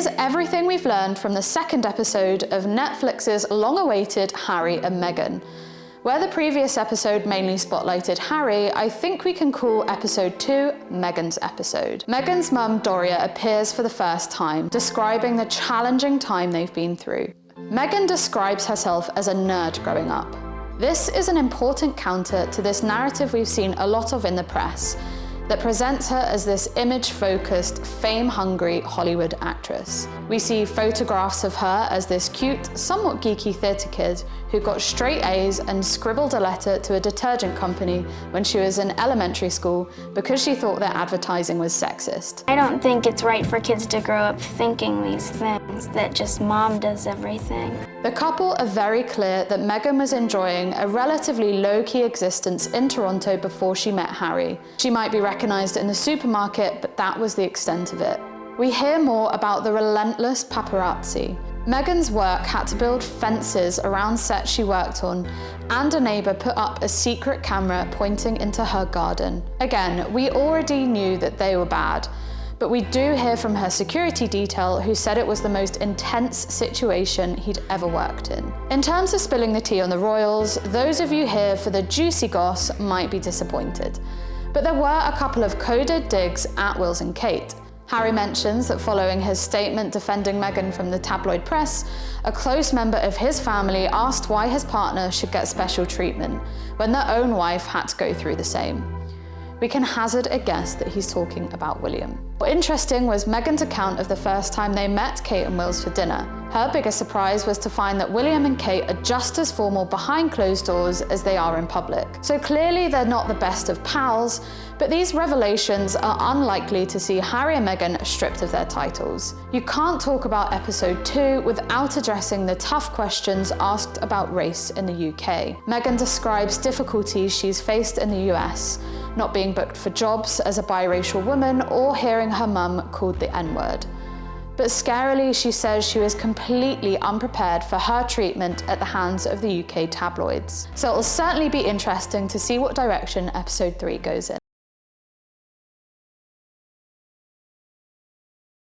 Here's everything we've learned from the second episode of Netflix's long-awaited Harry and Meghan. Where the previous episode mainly spotlighted Harry, I think we can call episode 2 Meghan's episode. Meghan's mum, Doria, appears for the first time, describing the challenging time they've been through. Meghan describes herself as a nerd growing up. This is an important counter to this narrative we've seen a lot of in the press, that presents her as this image-focused, fame-hungry Hollywood actress. We see photographs of her as this cute, somewhat geeky theatre kid who got straight A's and scribbled a letter to a detergent company when she was in elementary school because she thought their advertising was sexist. I don't think it's right for kids to grow up thinking these things, that just mom does everything. The couple are very clear that Meghan was enjoying a relatively low-key existence in Toronto before she met Harry. She might be recognized in the supermarket, but that was the extent of it. We hear more about the relentless paparazzi. Meghan's work had to build fences around sets she worked on, and a neighbour put up a secret camera pointing into her garden. Again, we already knew that they were bad, but we do hear from her security detail who said it was the most intense situation he'd ever worked in. In terms of spilling the tea on the royals, those of you here for the juicy goss might be disappointed. But there were a couple of coded digs at Wills and Kate. Harry mentions that following his statement defending Meghan from the tabloid press, a close member of his family asked why his partner should get special treatment when their own wife had to go through the same. We can hazard a guess that he's talking about William. What interesting was Meghan's account of the first time they met Kate and Wills for dinner. Her biggest surprise was to find that William and Kate are just as formal behind closed doors as they are in public. So clearly they're not the best of pals, but these revelations are unlikely to see Harry and Meghan stripped of their titles. You can't talk about episode 2 without addressing the tough questions asked about race in the UK. Meghan describes difficulties she's faced in the US, not being booked for jobs as a biracial woman or hearing her mum called the N-word. But scarily, she says she was completely unprepared for her treatment at the hands of the UK tabloids. So it'll certainly be interesting to see what direction episode 3 goes in.